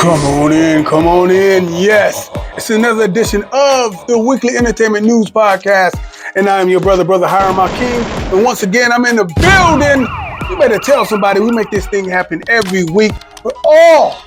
Come on in. Yes, it's another edition of the Weekly Entertainment News Podcast, and I'm your brother Hiram Hakeem. And once again, I'm in the building. You better tell somebody. We make this thing happen every week with all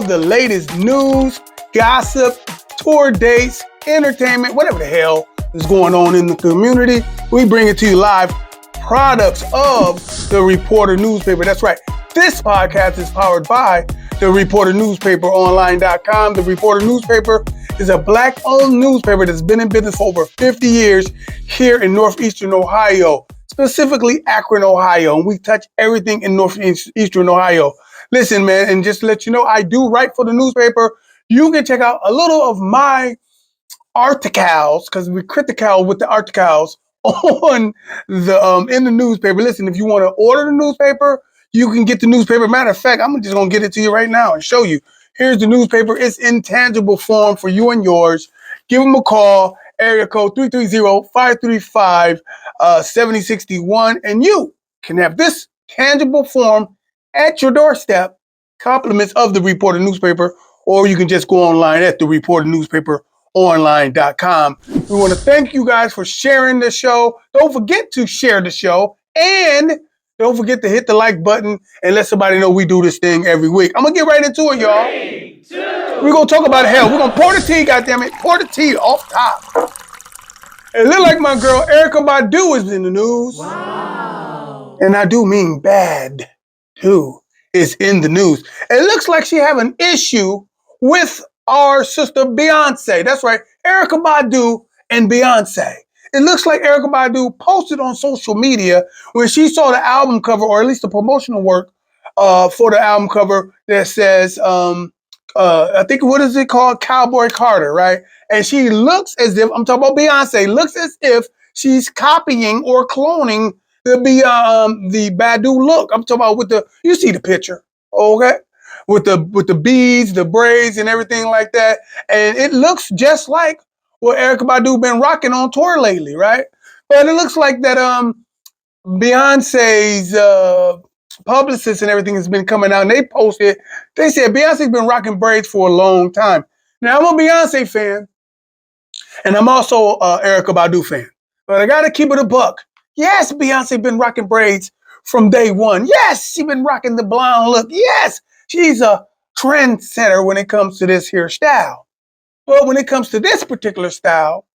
the latest news, gossip, tour dates, entertainment, whatever the hell is going on in the community. We bring it to you live. Products of the Reporter newspaper. That's right. This podcast is powered by the Reporter newspaperonline.com. The Reporter newspaper is a Black-owned newspaper that's been in business for over 50 years here in Northeastern Ohio, specifically Akron, Ohio. And we touch everything in Northeastern Ohio. Listen, man, and just to let you know, I do write for the newspaper. You can check out a little of my articles, because we're critical with the articles on the in the newspaper. Listen, if you want to order the newspaper, you can get the newspaper. Matter of fact, I'm just gonna get it to you right now and show you. Here's the newspaper. It's in tangible form for you and yours. Give them a call, area code 330-535-7061, and you can have this tangible form at your doorstep. Compliments of the Reporter newspaper, or you can just go online at the Reporter newspaperonline.com. We want to thank you guys for sharing the show. Don't forget to share the show, and don't forget to hit the like button and let somebody know we do this thing every week. I'm going to get right into it, y'all. 3, 2, We're going to talk about hell. We're going to pour the tea, goddammit. Pour the tea off top. It looked like my girl Erykah Badu is in the news. Wow. And I do mean bad, too, is in the news. It looks like she have an issue with our sister Beyonce. That's right, Erykah Badu and Beyonce. It looks like Erykah Badu posted on social media when she saw the album cover, or at least the promotional work for the album cover that says, I think, what is it called? Cowboy Carter, right? And she looks as if, I'm talking about Beyonce, looks as if she's copying or cloning the Badu look. I'm talking about with the, you see the picture, okay? With the beads, the braids, and everything like that. And it looks just like what Erykah Badu been rocking on tour lately, right? But it looks like that Beyonce's publicist and everything has been coming out, and they posted, they said Beyonce's been rocking braids for a long time. Now, I'm a Beyonce fan, and I'm also a Erykah Badu fan. But I gotta keep it a buck. Yes, Beyonce been rocking braids from day one. Yes, she been rocking the blonde look. Yes, she's a trendsetter when it comes to this here style. But when it comes to this particular style,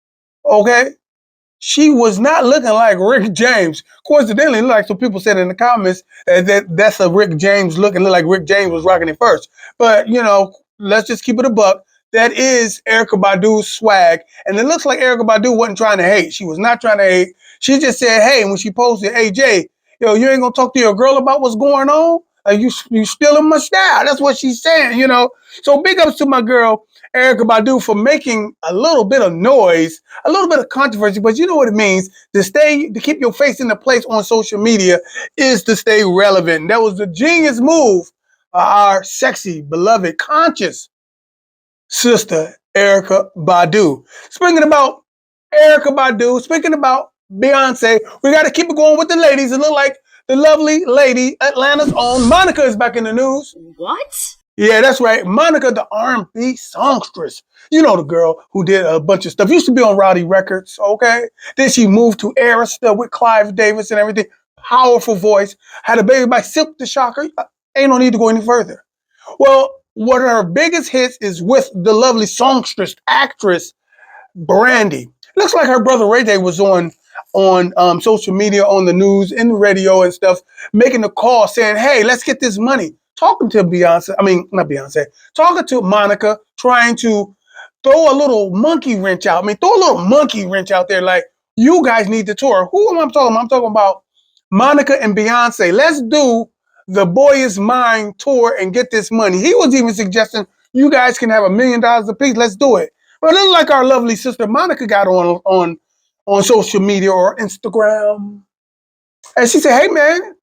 okay, she was not looking like Rick James. Coincidentally, like some people said in the comments, that's a Rick James look, and look like Rick James was rocking it first. But, you know, let's just keep it a buck. That is Erykah Badu's swag. And it looks like Erykah Badu wasn't trying to hate. She was not trying to hate. She just said, hey, when she posted, hey, Jay, yo, you ain't going to talk to your girl about what's going on? You stealing my style. That's what she's saying, you know. So big ups to my girl, Erykah Badu, for making a little bit of noise, a little bit of controversy, but you know what it means to keep your face in the place on social media is to stay relevant. And that was the genius move by our sexy, beloved, conscious sister, Erykah Badu. Speaking about Erykah Badu, speaking about Beyonce, we got to keep it going with the ladies. It look like the lovely lady, Atlanta's own Monica, is back in the news. What? Yeah, that's right. Monica, the R&B songstress. You know, the girl who did a bunch of stuff. Used to be on Rowdy Records, okay? Then she moved to Arista with Clive Davis and everything. Powerful voice. Had a baby by Silk the Shocker. Ain't no need to go any further. Well, one of her biggest hits is with the lovely songstress, actress, Brandy. Looks like her brother Ray J was on social media, on the news, in the radio and stuff, making a call saying, hey, let's get this money. Talking to talking to Monica, trying to throw a little monkey wrench out. Throw a little monkey wrench out there like, you guys need to tour. Who am I talking about? I'm talking about Monica and Beyonce. Let's do the Boy Is Mine tour and get this money. He was even suggesting you guys can have $1 million apiece. Let's do it. But it looked like our lovely sister Monica got on social media or Instagram. And she said, hey, man,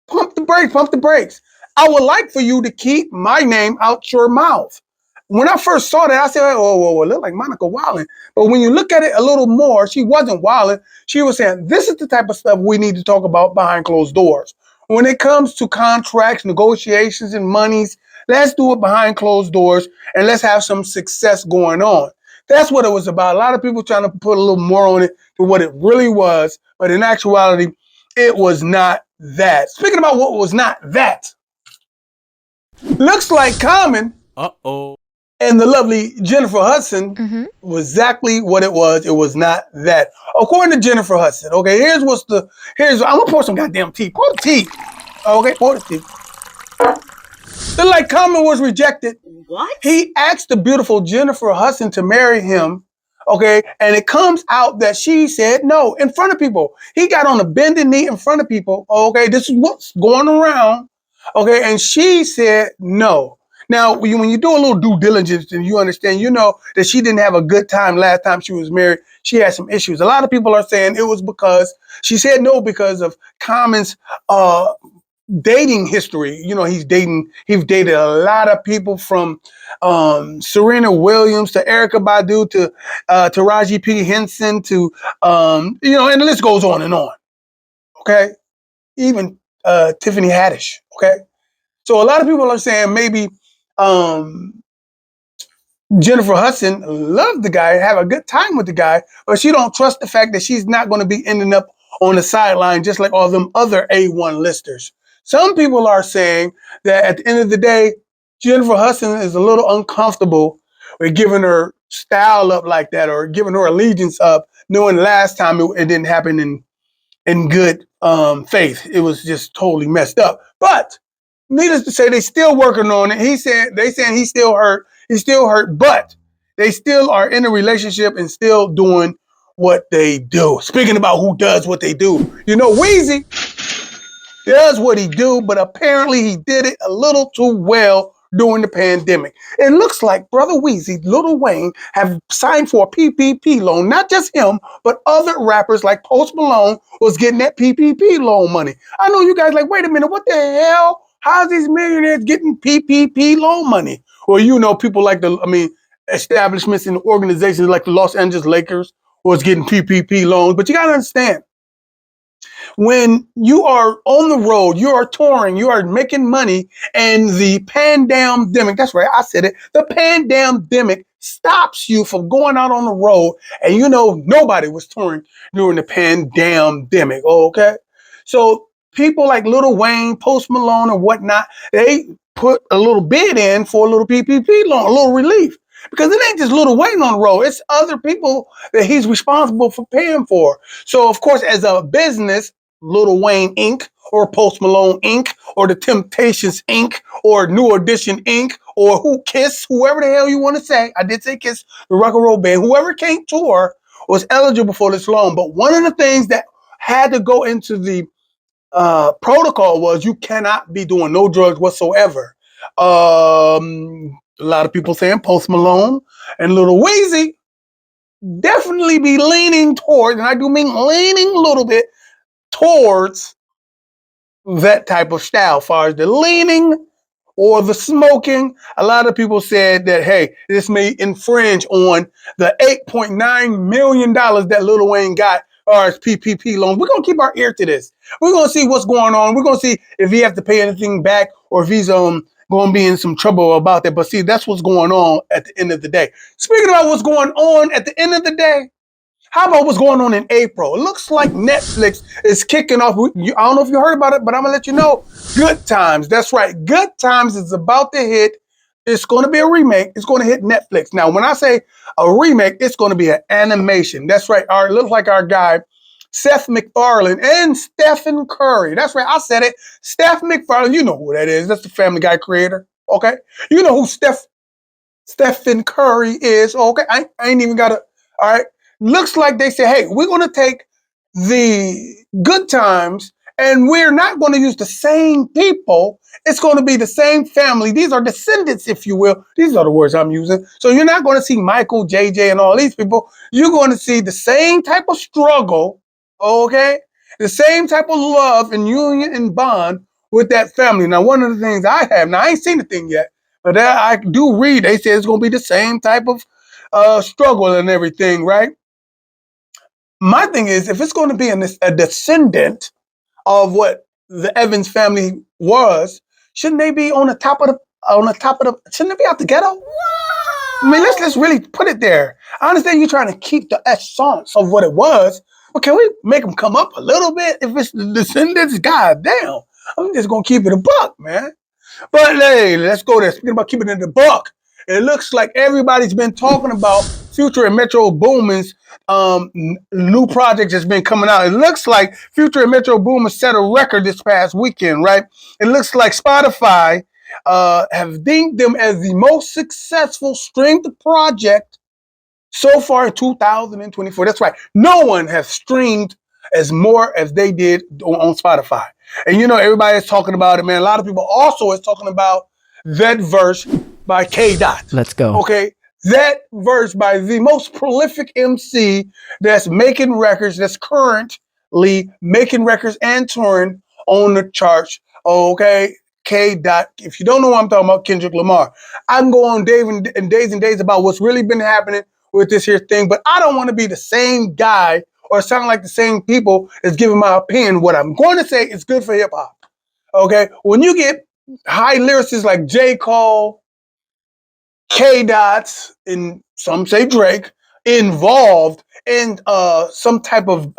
pump the brakes. I would like for you to keep my name out your mouth. When I first saw that, I said, whoa, it looked like Monica wilding. But when you look at it a little more, she wasn't wilding. She was saying, this is the type of stuff we need to talk about behind closed doors. When it comes to contracts, negotiations, and monies, Let's do it behind closed doors and let's have some success going on. That's what it was about. A lot of people trying to put a little more on it to what it really was, but in actuality, it was not that. Speaking about what was not that, looks like Common and the lovely Jennifer Hudson was exactly what it was. It was not that. According to Jennifer Hudson, okay, I'm gonna pour some goddamn tea. Pour the tea. Okay, pour the tea. Look like Common was rejected. What? He asked the beautiful Jennifer Hudson to marry him. Okay, and it comes out that she said no in front of people. He got on a bended knee in front of people. Okay, this is what's going around. Okay, and she said no. Now, when you do a little due diligence and you understand, you know that she didn't have a good time last time she was married. She had some issues. A lot of people are saying it was because she said no because of Common's dating history. You know, he's dated a lot of people from Serena Williams to Erykah Badu to Taraji P. Henson to and the list goes on and on. Okay, even Tiffany Haddish. Okay, so a lot of people are saying maybe Jennifer Hudson loved the guy, have a good time with the guy, but she don't trust the fact that she's not going to be ending up on the sideline just like all them other A1 listers. Some people are saying that at the end of the day, Jennifer Hudson is a little uncomfortable with giving her style up like that or giving her allegiance up, knowing last time it didn't happen in good faith. It was just totally messed up. But needless to say, they still working on it. They saying he's still hurt. He's still hurt, but they still are in a relationship and still doing what they do. Speaking about who does what they do, Weezy does what he do, but apparently he did it a little too well during the pandemic. It looks like Brother Weezy, Lil Wayne, have signed for a PPP loan. Not just him, but other rappers like Post Malone was getting that PPP loan money. I know you guys like, wait a minute, what the hell? How's these millionaires getting PPP loan money? Well, people like establishments and organizations like the Los Angeles Lakers was getting PPP loans. But you got to understand, when you are on the road, you are touring, you are making money, and the pandemic, that's right, I said it, the pandemic stops you from going out on the road, and nobody was touring during the pandemic, okay? So people like Lil Wayne, Post Malone, and whatnot, they put a little bid in for a little PPP loan, a little relief. Because it ain't just Lil Wayne on the road. It's other people that he's responsible for paying for. So, of course, as a business, Lil Wayne Inc. or Post Malone Inc. or The Temptations Inc. or New Edition Inc. or whoever the hell you want to say. I did say Kiss, the rock and roll band. Whoever came tour was eligible for this loan. But one of the things that had to go into the protocol was you cannot be doing no drugs whatsoever. A lot of people saying Post Malone and Lil Weezy definitely be leaning towards, and I do mean leaning a little bit towards that type of style. As far as the leaning or the smoking, a lot of people said that, hey, this may infringe on the $8.9 million that Lil Wayne got as PPP loans. We're going to keep our ear to this. We're going to see what's going on. We're going to see if he has to pay anything back or if he's going to be in some trouble about that. But see, that's what's going on at the end of the day. Speaking about what's going on at the end of the day, how about what's going on in April? It looks like Netflix is kicking off. I don't know if you heard about it, but I'm going to let you know. Good Times. That's right. Good Times is about to hit. It's going to be a remake. It's going to hit Netflix. Now, when I say a remake, it's going to be an animation. That's right. It looks like our guy, Seth MacFarlane and Stephen Curry. That's right. I said it. Seth MacFarlane. You know who that is. That's the Family Guy creator. Okay. You know who Stephen Curry is. Okay. I ain't even got to. All right. Looks like they say, hey, we're going to take the Good Times and we're not going to use the same people. It's going to be the same family. These are descendants, if you will. These are the words I'm using. So you're not going to see Michael, JJ, and all these people. You're going to see the same type of struggle, okay? The same type of love and union and bond with that family. Now, one of the things I have, now I ain't seen the thing yet, but I do read, they say it's going to be the same type of struggle and everything, right? My thing is, if it's going to be a descendant of what the Evans family was, shouldn't they be on the top of on the top of the, shouldn't it be out the ghetto? Whoa! I mean, let's really put it there. I understand you're trying to keep the essence of what it was, but can we make them come up a little bit? If it's the descendants, goddamn, I'm just gonna keep it a buck, man. But hey, let's go there. Speaking about keeping it in the buck, it looks like everybody's been talking about Future and Metro Boomin's new project that's been coming out. It looks like Future and Metro Boomin set a record this past weekend, right? It looks like Spotify have deemed them as the most successful streamed project so far in 2024. That's right. No one has streamed as more as they did on Spotify. And you know, everybody is talking about it, man. A lot of people also is talking about that verse by K. Dot. Let's go. Okay. That verse by the most prolific MC that's making records, that's currently making records and touring on the charts. Okay. K. Dot. If you don't know what I'm talking about, Kendrick Lamar. I can go on days and days about what's really been happening with this here thing, but I don't want to be the same guy or sound like the same people as giving my opinion. What I'm going to say is good for hip hop. Okay? When you get high lyricists like J. Cole, K. Dots, and some say Drake, involved in some type of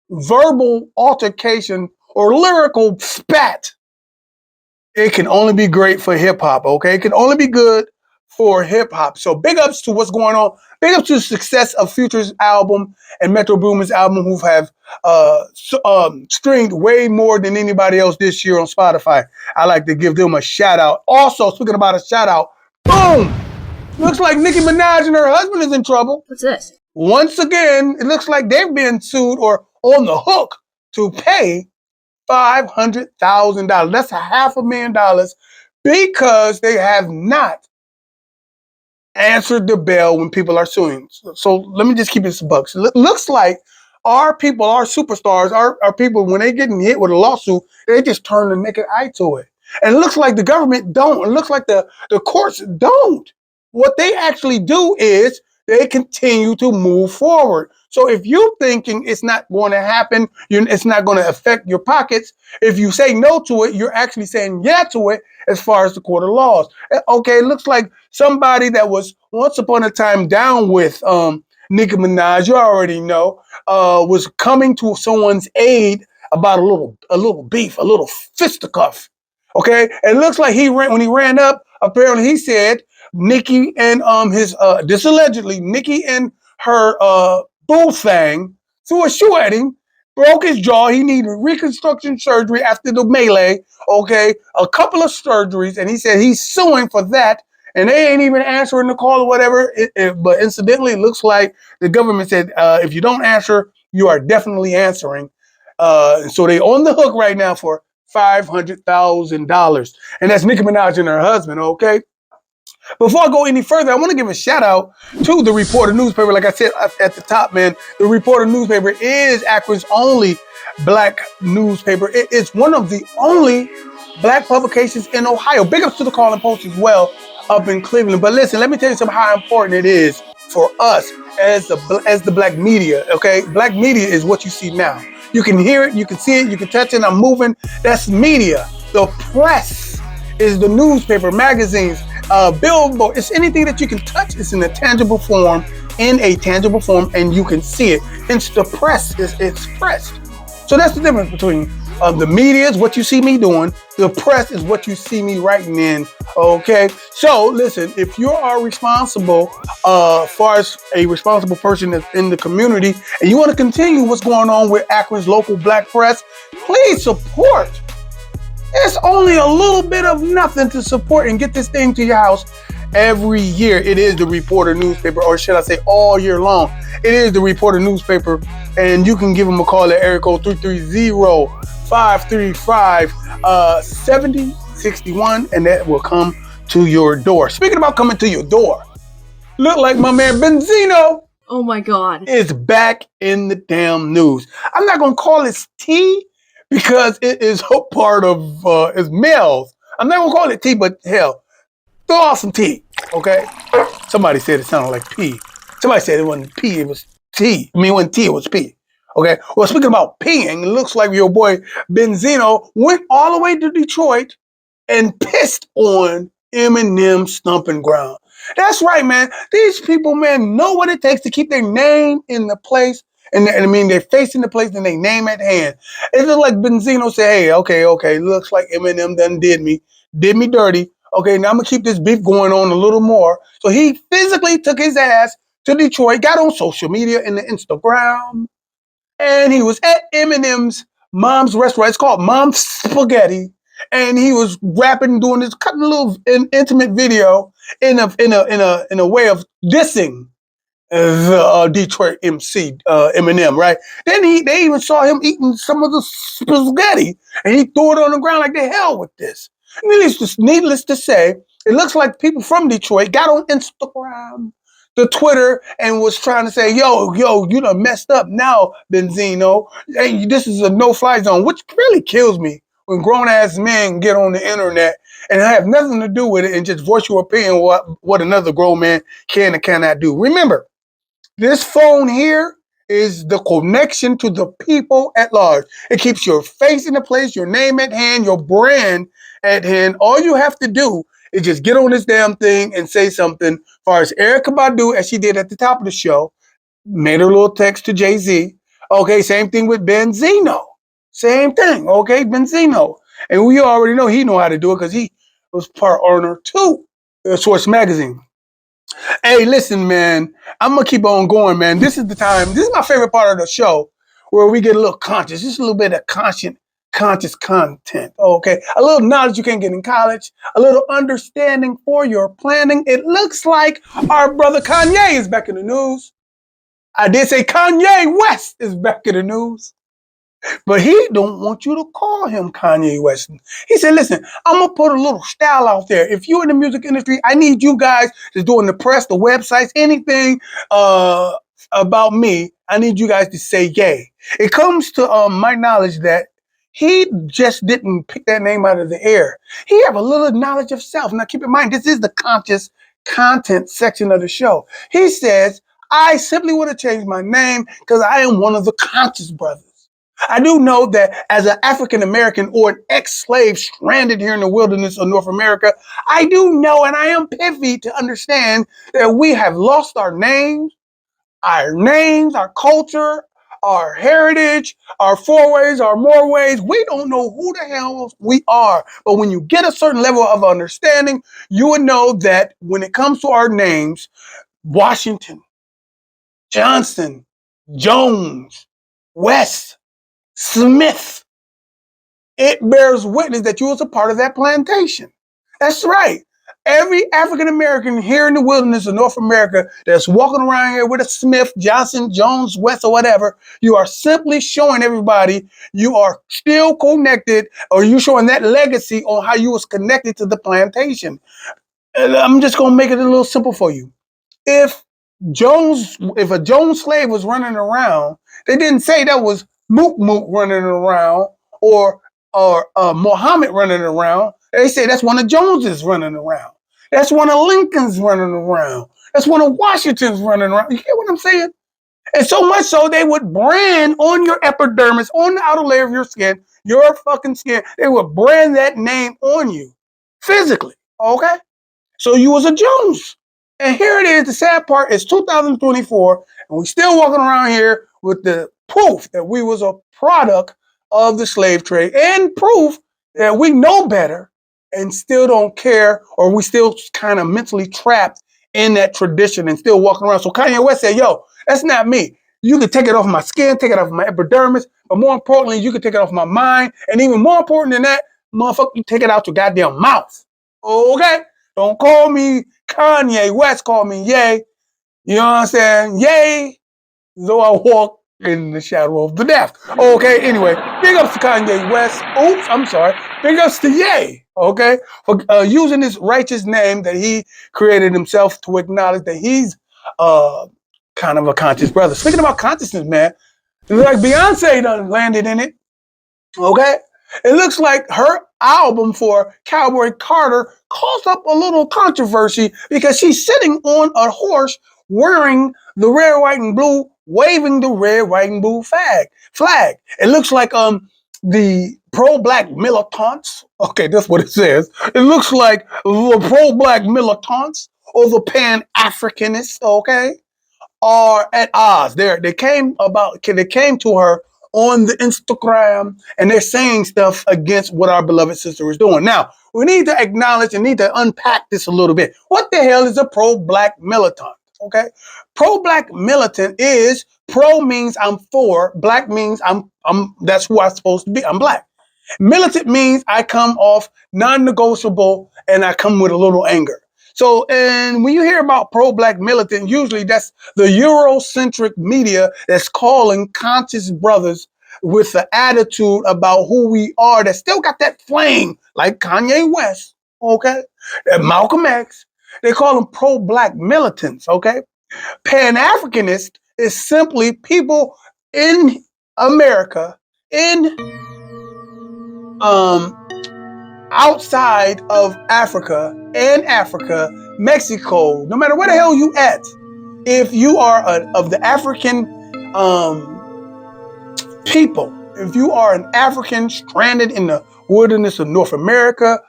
verbal altercation or lyrical spat, it can only be great for hip hop, okay? It can only be good for hip hop. So big ups to what's going on. Big ups to the success of Future's album and Metro Boomin's album, who have streamed way more than anybody else this year on Spotify. I like to give them a shout out. Also, speaking about a shout out, boom! Looks like Nicki Minaj and her husband is in trouble. What's this? Once again, it looks like they've been sued or on the hook to pay $500,000. That's $500,000 because they have not answered the bell when people are suing. So let me just keep it bucks. Looks like our people, our superstars, our people, when they getting hit with a lawsuit, they just turn the naked eye to it. And it looks like the government don't. It looks like the courts don't. What they actually do is they continue to move forward. So if you're thinking it's not going to happen, it's not going to affect your pockets, if you say no to it, you're actually saying yeah to it as far as the court of laws. Okay, it looks like somebody that was once upon a time down with Nicki Minaj, you already know, was coming to someone's aid about a little beef, a little fisticuff. Okay, it looks like when he ran up, apparently he said Nicki and this allegedly Nicki and her boo thing threw a shoe at him, broke his jaw. He needed reconstruction surgery after the melee. Okay, a couple of surgeries, and he said he's suing for that. And they ain't even answering the call or whatever. But incidentally, it looks like the government said if you don't answer, you are definitely answering. So they on the hook right now for $500,000, and that's Nicki Minaj and her husband. Okay. Before I go any further, I want to give a shout out to the Reporter newspaper. Like I said at the top, man, the Reporter newspaper is Akron's only black newspaper. It is one of the only black publications in Ohio. Big ups to the Calling Post as well up in Cleveland. But listen, let me tell you something how important it is for us as the black media. Okay, black media is what you see now. You can hear it, you can see it, you can touch it. I'm moving. That's media. The press is the newspaper, magazines, billboard. It's anything that you can touch. It's in a tangible form, and you can see it. Hence, the press is expressed. So that's the difference between the media is what you see me doing. The press is what you see me writing in. Okay. So listen, if you are responsible, far as a responsible person that's in the community, and you want to continue what's going on with Akron's local black press, please support. It's only a little bit of nothing to support and get this thing to your house every year. It is the Reporter newspaper, or should I say all year long. It is the Reporter newspaper, and you can give them a call at Erykah 330-535-7061, and that will come to your door. Speaking about coming to your door, look like my man Benzino. Oh my God. Is back in the damn news. I'm not going to call this tea, because it is a part of his males. I'm not gonna call it tea, but hell, throw out some tea, okay? Somebody said it sounded like pee. Somebody said it wasn't pee, it was tea. I mean, it wasn't tea, it was pee. Okay. Well, speaking about peeing, it looks like your boy Benzino went all the way to Detroit and pissed on Eminem stomping ground. That's right, man. These people, man, know what it takes to keep their name in the place, and I mean, they're facing the place and their name at hand. It's just like Benzino said, hey, okay, looks like Eminem done did me dirty. Okay, now I'm gonna keep this beef going on a little more. So he physically took his ass to Detroit, got on social media and the Instagram, and he was at Eminem's mom's restaurant. It's called Mom's Spaghetti, and he was rapping, doing this, cutting a little intimate video in a way of dissing the Detroit MC Eminem, right? Then they even saw him eating some of the spaghetti, and he threw it on the ground like, the hell with this. Needless to say, it looks like people from Detroit got on Instagram, the Twitter, and was trying to say, yo, you done messed up now, Benzino. Hey, this is a no-fly zone, which really kills me when grown-ass men get on the internet and have nothing to do with it and just voice your opinion what another grown man can and cannot do. Remember, this phone here is the connection to the people at large. It keeps your face in the place, your name at hand, your brand at hand. All you have to do is just get on this damn thing and say something. As far as Erykah Badu, as she did at the top of the show, made her little text to Jay-Z. Okay, same thing with Benzino. Same thing, okay, Benzino. And we already know he know how to do it because he was part owner too, Source Magazine. Hey, listen, man, I'm going to keep on going, man. This is the time. This is my favorite part of the show where we get a little conscious, just a little bit of conscious content, okay? A little knowledge you can't get in college, a little understanding for your planning. It looks like our brother Kanye is back in the news. I did say Kanye West is back in the news. But he don't want you to call him Kanye West. He said, listen, I'm going to put a little style out there. If you're in the music industry, I need you guys to do in the press, the websites, anything about me. I need you guys to say yay. It comes to my knowledge that he just didn't pick that name out of the air. He have a little knowledge of self. Now, keep in mind, this is the conscious content section of the show. He says, I simply want to change my name because I am one of the conscious brothers. I do know that as an African American or an ex-slave stranded here in the wilderness of North America, I do know and I am privy to understand that we have lost our names, our culture, our heritage, our fourways, our moreways. We don't know who the hell we are. But when you get a certain level of understanding, you would know that when it comes to our names, Washington, Johnson, Jones, West, Smith, it bears witness that you was a part of that plantation. That's right. Every African American here in the wilderness of North America that's walking around here with a Smith, Johnson, Jones, West, or whatever, you are simply showing everybody you are still connected, or you showing that legacy on how you was connected to the plantation. And I'm just gonna make it a little simple for you. If a Jones slave was running around, they didn't say that was Mook Mook running around or Muhammad running around. They say that's one of Joneses running around. That's one of Lincoln's running around. That's one of Washington's running around. You get what I'm saying? And so much so they would brand on your epidermis, on the outer layer of your skin, your fucking skin. They would brand that name on you physically. Okay? So you was a Jones. And here it is, the sad part is 2024, and we still walking around here with the proof that we was a product of the slave trade and proof that we know better and still don't care, or we still kind of mentally trapped in that tradition and still walking around. So Kanye West said, yo, that's not me. You can take it off my skin, take it off my epidermis, but more importantly, you can take it off my mind. And even more important than that, motherfucker, you take it out your goddamn mouth. Okay? Don't call me Kanye West, call me Ye. You know what I'm saying? Yay, though I walk in the shadow of the death. Okay, anyway, big ups to Kanye West. Oops, I'm sorry. Big ups to Ye, okay, for using this righteous name that he created himself to acknowledge that he's kind of a conscious brother. Speaking about consciousness, man, like Beyonce done landed in it, okay? It looks like her album for Cowboy Carter caused up a little controversy because she's sitting on a horse wearing the red, white, and blue, waving the red, white, and blue flag. It looks like the pro-black militants. Okay, that's what it says. It looks like the pro-black militants or the Pan-Africanists, okay, are at odds. They came to her on the Instagram and they're saying stuff against what our beloved sister is doing. Now, we need to acknowledge and need to unpack this a little bit. What the hell is a pro-black militant? Okay. Pro-black militant is pro means I'm for, black means I'm that's who I'm supposed to be. I'm black. Militant means I come off non-negotiable and I come with a little anger. So, and when you hear about pro-black militant, usually that's the Eurocentric media that's calling conscious brothers with the attitude about who we are that still got that flame, like Kanye West, okay, and Malcolm X. They call them pro-black militants, okay? Pan-Africanist is simply people in America, in outside of Africa and Africa, Mexico, no matter where the hell you at, if you are of the African people, if you are an African stranded in the wilderness of North America,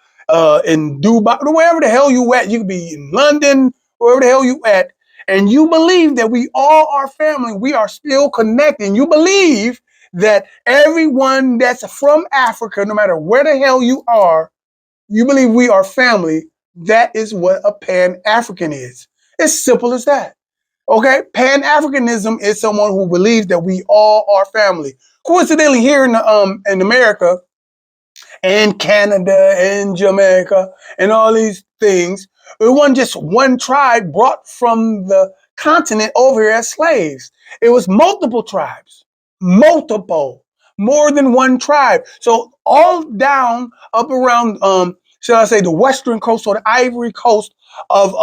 in Dubai, wherever the hell you at, you could be in London, wherever the hell you at, and you believe that we all are family, we are still connected, and you believe that everyone that's from Africa, no matter where the hell you are, you believe we are family, that is what a Pan-African is. It's simple as that. Okay? Pan-Africanism is someone who believes that we all are family. Coincidentally, here in America and Canada and Jamaica and all these things, it wasn't just one tribe brought from the continent over here as slaves. It was multiple tribes, multiple, more than one tribe. So all down up around, shall I say, the western coast or the Ivory Coast of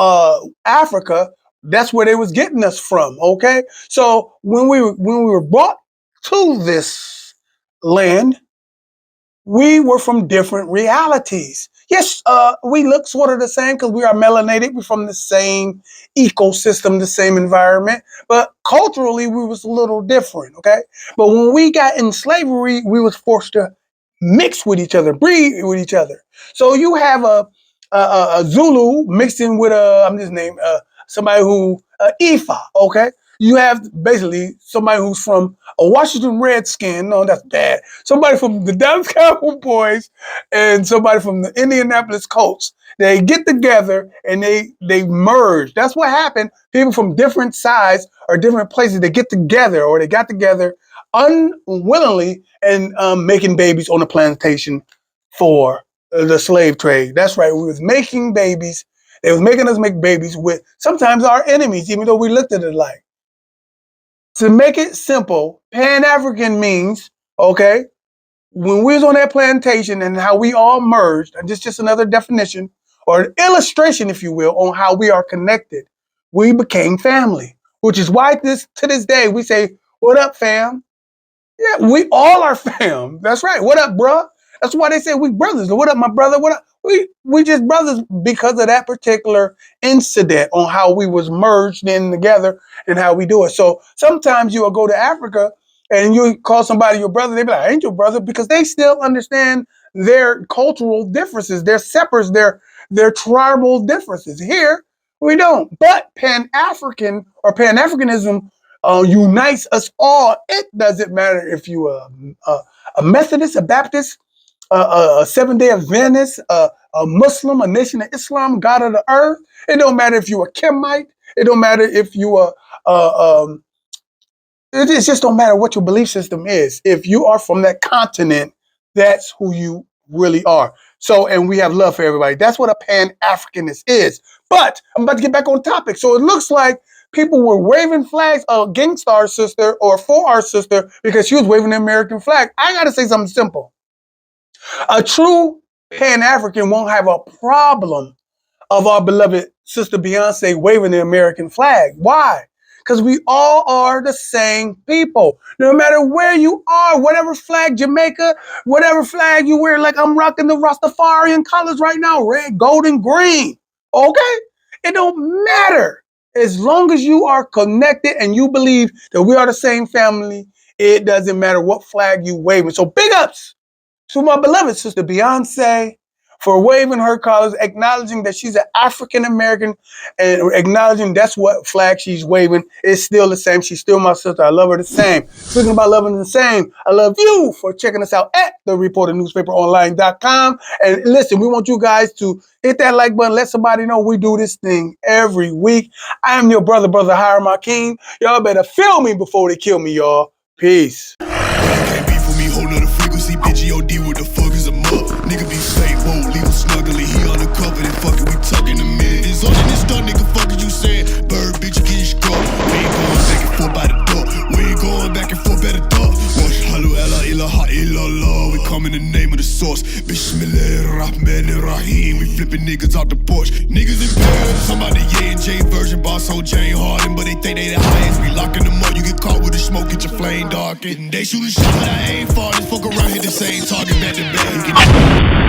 Africa, that's where they was getting us from. Okay, so when we were brought to this land, we were from different realities. Yes, we look sort of the same because we are melanated. We're from the same ecosystem, the same environment, but culturally we was a little different, okay? But when we got in slavery, we was forced to mix with each other, breed with each other. So you have a Zulu mixed in with I'm just naming somebody who Ifa, okay? You have basically somebody who's from a Washington Redskin. No, that's bad. Somebody from the Dallas Cowboys and somebody from the Indianapolis Colts. They get together and they merge. That's what happened. People from different sides or different places, they get together or they got together unwillingly and making babies on a plantation for the slave trade. That's right. We was making babies. They was making us make babies with sometimes our enemies, even though we looked at it like. To make it simple, Pan-African means, okay, when we was on that plantation and how we all merged, and just another definition or an illustration, if you will, on how we are connected, we became family, which is why to this day we say, "What up, fam?" Yeah, we all are fam. That's right. What up, bruh? That's why they say we brothers. What up, my brother? What up? We just brothers because of that particular incident on how we was merged in together and how we do it. So sometimes you will go to Africa and you call somebody your brother. They be like, "I ain't your brother," because they still understand their cultural differences, their separates, their tribal differences. Here we don't. But Pan-African or Pan-Africanism unites us all. It doesn't matter if you a Methodist, a Baptist, a Seventh-day Adventist, a Muslim, a Nation of Islam, God of the earth. It don't matter if you a Kemite. It don't matter if you it just don't matter what your belief system is. If you are from that continent, that's who you really are. So, and we have love for everybody. That's what a Pan-Africanist is. But I'm about to get back on topic. So it looks like people were waving flags against our sister or for our sister because she was waving the American flag. I got to say something simple. A true Pan-African won't have a problem of our beloved sister Beyonce waving the American flag. Why? Because we all are the same people. No matter where you are, whatever flag, Jamaica, whatever flag you wear, like I'm rocking the Rastafarian colors right now, red, gold, and green. Okay? It don't matter. As long as you are connected and you believe that we are the same family, it doesn't matter what flag you waving. So big ups to my beloved sister Beyonce for waving her colors, acknowledging that she's an African American, and acknowledging that's what flag she's waving. It's still the same. She's still my sister. I love her the same. Speaking about loving the same, I love you for checking us out at thereporternewspaperonline.com. And listen, we want you guys to hit that like button. Let somebody know we do this thing every week. I am your brother Hiram Akeem. Y'all better feel me before they kill me, y'all. Peace. Can't be for me, whole nother frequency, bitch, G.O.D. what the fuck is a mug? Nigga be fake, won't leave him snuggly, he undercover, then fucking we talking a minute. It's all in this stuff, nigga, fuck is you saying? Bird, bitch, you getting struck. We ain't going back and forth by the door. We ain't going back and forth by the door. Wash, halu, ella, ilaha, illallah. We come in the name of the source. Bismillahirrahmanirrahim. We flipping niggas out the porch. Niggas in Paris, somebody yeah and J version, boss whole Jane Harden, but they think they the highest. We locking them up, you get caught with the smoke, get your flame darkened. They shooting shots, but I ain't far. This fuck around, hit the same target back to back.